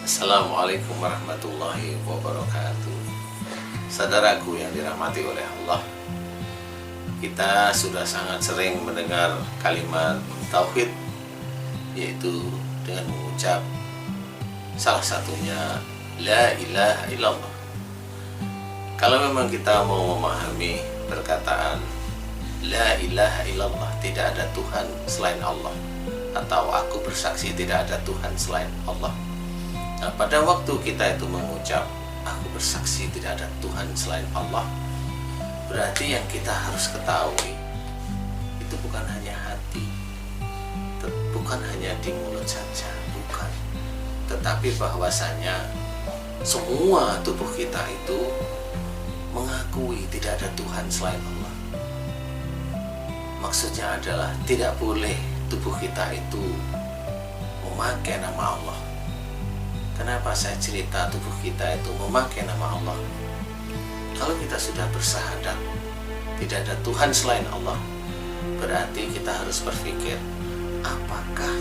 Assalamualaikum warahmatullahi wabarakatuh. Saudaraku yang dirahmati oleh Allah, kita sudah sangat sering mendengar kalimat tauhid, yaitu dengan mengucap salah satunya la ilaha illallah. Kalau memang kita mau memahami perkataan la ilaha illallah, tidak ada Tuhan selain Allah, atau aku bersaksi tidak ada Tuhan selain Allah. Nah, pada waktu kita itu mengucap aku bersaksi tidak ada Tuhan selain Allah, berarti yang kita harus ketahui itu bukan hanya hati, bukan hanya di mulut saja, bukan, tetapi bahwasanya semua tubuh kita itu mengakui tidak ada Tuhan selain Allah. Maksudnya adalah tidak boleh tubuh kita itu memakai nama Allah. Kenapa saya cerita tubuh kita itu memakai nama Allah? Kalau kita sudah bersyahadat tidak ada Tuhan selain Allah, berarti kita harus berpikir, apakah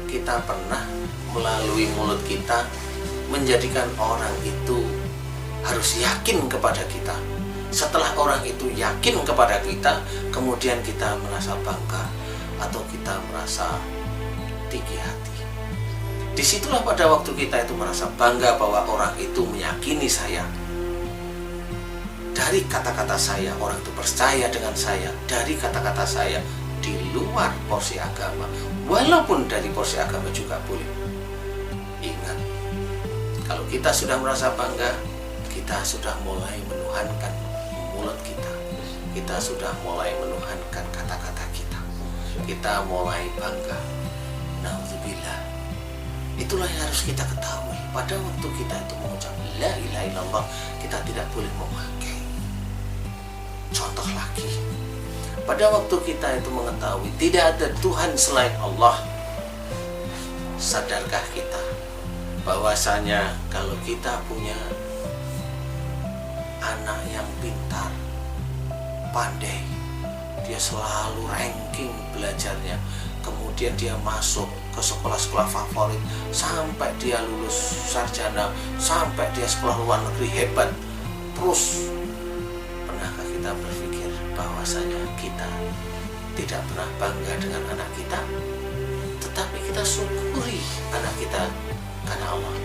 kita pernah melalui mulut kita menjadikan orang itu harus yakin kepada kita. Setelah orang itu yakin kepada kita, kemudian kita merasa bangga atau kita merasa tinggi hati. Disitulah pada waktu kita itu merasa bangga bahwa orang itu meyakini saya. Dari kata-kata saya, orang itu percaya dengan saya. Dari kata-kata saya, di luar porsi agama, walaupun dari porsi agama juga boleh. Ingat, kalau kita sudah merasa bangga, kita sudah mulai menuhankan mulut kita. Kita sudah mulai menuhankan kata-kata kita. Kita mulai bangga. Nauzubillah. Itulah yang harus kita ketahui. Pada waktu kita itu mengucap la ilaha illallah, kita tidak boleh memakai. Contoh lagi, pada waktu kita itu mengetahui tidak ada Tuhan selain Allah, sadarkah kita bahwasanya kalau kita punya anak yang pintar, pandai, dia selalu ranking belajarnya, kemudian dia masuk ke sekolah-sekolah favorit sampai dia lulus sarjana, sampai dia sekolah luar negeri hebat, terus pernahkah kita berpikir bahwasanya kita tidak pernah bangga dengan anak kita, tetapi kita syukuri anak kita karena Allah?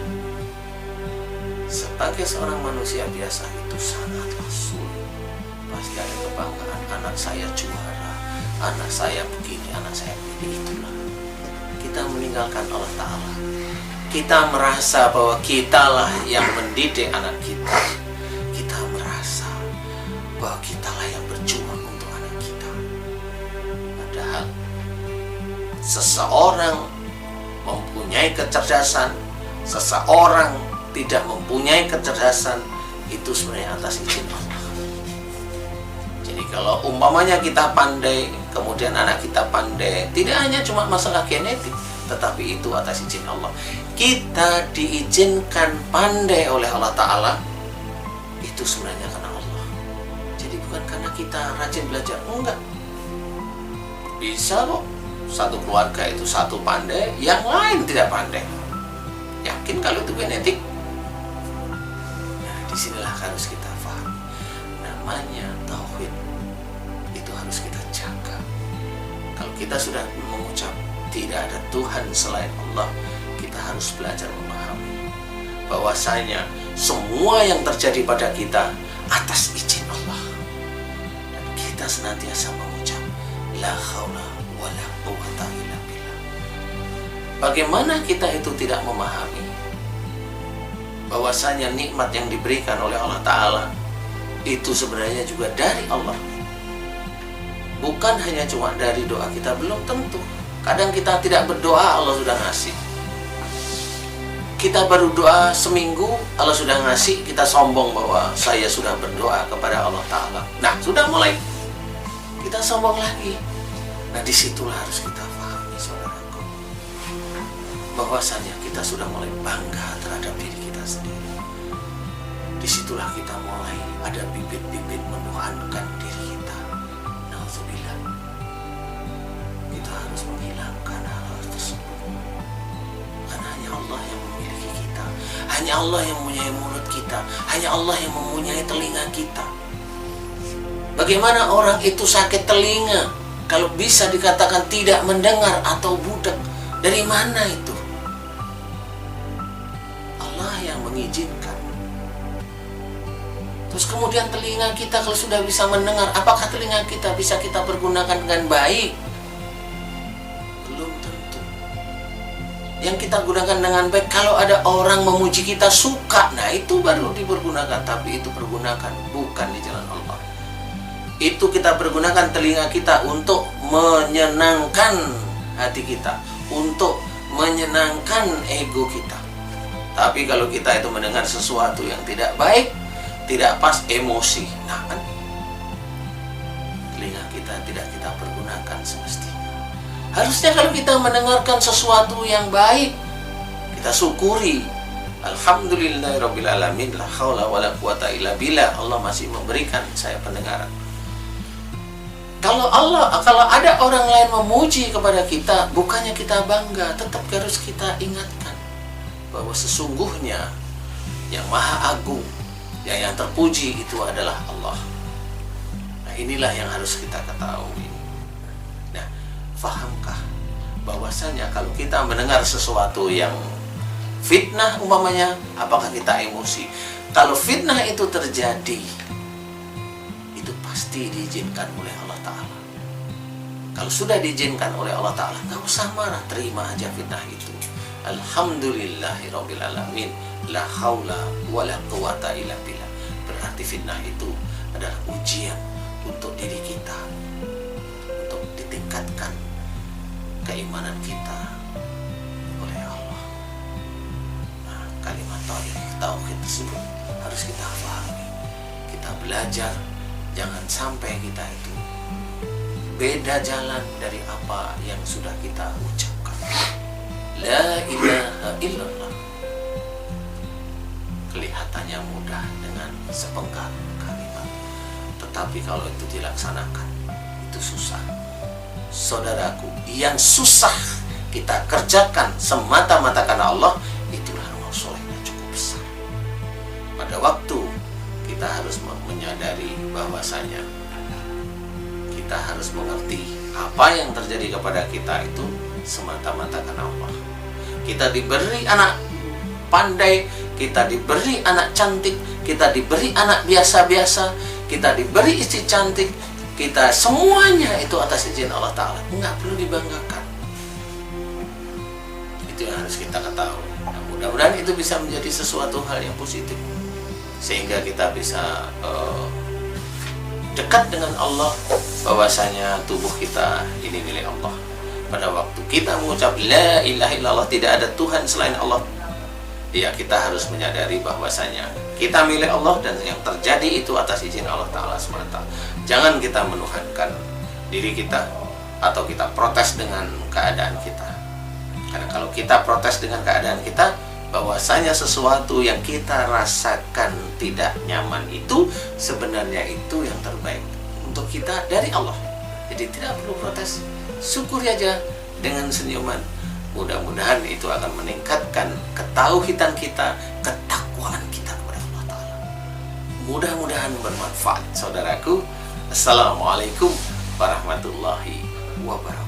Sebagai seorang manusia biasa itu sangatlah sulit. Pasti ada kebanggaan, anak saya juara, anak saya begini, anak saya begini. Itulah kita meninggalkan Allah Ta'ala. Kita merasa bahwa kitalah yang mendidik anak kita. Kita merasa bahwa kitalah yang berjuang untuk anak kita. Padahal seseorang mempunyai kecerdasan, seseorang tidak mempunyai kecerdasan, itu sebenarnya atas izin Allah. Jadi kalau umpamanya kita pandai, kemudian anak kita pandai, tidak hanya cuma masalah genetik, tetapi itu atas izin Allah. Kita diizinkan pandai oleh Allah Ta'ala, itu sebenarnya karena Allah. Jadi bukan karena kita rajin belajar, enggak. Bisa kok satu keluarga itu satu pandai, yang lain tidak pandai. Yakin kalau itu genetik? Nah, disinilah harus kita paham. Namanya tauhid, itu harus kita jaga. Kalau kita sudah mengucap tidak ada Tuhan selain Allah, kita harus belajar memahami bahwasanya semua yang terjadi pada kita atas izin Allah. Dan kita senantiasa mengucap la haula wala quwwata illa billah. Bagaimana kita itu tidak memahami bahwasanya nikmat yang diberikan oleh Allah Ta'ala itu sebenarnya juga dari Allah, bukan hanya cuma dari doa kita. Belum tentu, kadang kita tidak berdoa Allah sudah ngasih. Kita baru doa seminggu Allah sudah ngasih, kita sombong bahwa saya sudah berdoa kepada Allah Ta'ala. Nah, sudah mulai kita sombong lagi. Nah, disitulah harus kita pahami, saudaraku, bahwasanya kita sudah mulai bangga terhadap diri kita sendiri. Disitulah kita mulai ada bibit-bibit menuhankan diri kita. Nauzubillah. Kita harus menghilangkan hal tersebut. Karena hanya Allah yang memiliki kita. hanya Allah yang mempunyai mulut kita, hanya Allah yang mempunyai telinga kita. Bagaimana orang itu sakit telinga kalau bisa dikatakan tidak mendengar atau budak? Dari mana itu? Allah yang mengizinkan. Terus kemudian telinga kita kalau sudah bisa mendengar, apakah telinga kita bisa kita pergunakan dengan baik? Belum tentu. Yang kita gunakan dengan baik, kalau ada orang memuji kita suka, nah itu baru dipergunakan. Tapi itu pergunakan bukan di jalan Allah. Itu kita pergunakan telinga kita untuk menyenangkan hati kita, untuk menyenangkan ego kita. Tapi kalau kita itu mendengar sesuatu yang tidak baik, tidak pas, emosi, nah kan telinga kita tidak kita pergunakan semestinya. Harusnya kalau kita mendengarkan sesuatu yang baik, kita syukuri. Alhamdulillahirabbil alamin, la haula wala quwata illa billah, Allah masih memberikan saya pendengaran. Kalau ada orang lain memuji kepada kita, bukannya kita bangga, tetap harus kita ingatkan bahwa sesungguhnya yang Maha Agung, yang terpuji itu adalah Allah. Nah, inilah yang harus kita ketahui. Nah, fahamkah bahwasanya kalau kita mendengar sesuatu yang fitnah umpamanya, apakah kita emosi? Kalau fitnah itu terjadi, itu pasti diizinkan oleh Allah Ta'ala. Kalau sudah diizinkan oleh Allah Ta'ala, gak usah marah, terima aja fitnah itu. Alhamdulillahirabbil alamin, la haula wala quwata illa billah. Berarti fitnah itu adalah ujian untuk diri kita, untuk ditingkatkan keimanan kita oleh Allah. Nah, kalimat tauhid tersebut harus kita pahami. Kita belajar, jangan sampai kita itu beda jalan dari apa yang sudah kita ucapkan. La ilaha illallah. Kelihatannya mudah dengan sepenggal kalimat, tetapi kalau itu dilaksanakan, itu susah. Saudaraku, yang susah kita kerjakan semata-mata karena Allah, itulah amal solehnya cukup besar. Pada waktu kita harus menyadari bahwasanya kita harus mengerti apa yang terjadi kepada kita itu semata-mata karena Allah. Kita diberi anak pandai, kita diberi anak cantik, kita diberi anak biasa-biasa, kita diberi istri cantik, kita semuanya itu atas izin Allah Ta'ala, nggak perlu dibanggakan. Itu yang harus kita ketahui. Nah, mudah-mudahan itu bisa menjadi sesuatu hal yang positif, sehingga kita bisa dekat dengan Allah, bahwasanya tubuh kita ini milik Allah. Pada waktu kita mengucap la ilaha illallah, tidak ada Tuhan selain Allah, ya kita harus menyadari bahwasanya kita milik Allah dan yang terjadi itu atas izin Allah Ta'ala semata. Jangan kita menuhankan diri kita atau kita protes dengan keadaan kita. Karena kalau kita protes dengan keadaan kita, bahwasanya sesuatu yang kita rasakan tidak nyaman itu sebenarnya itu yang terbaik untuk kita dari Allah. Jadi tidak perlu protes, syukuri aja dengan senyuman. Mudah-mudahan itu akan meningkatkan ketauhidan kita, ketakwaan kita kepada Allah Ta'ala. Mudah-mudahan bermanfaat, saudaraku. Assalamualaikum warahmatullahi wabarakatuh.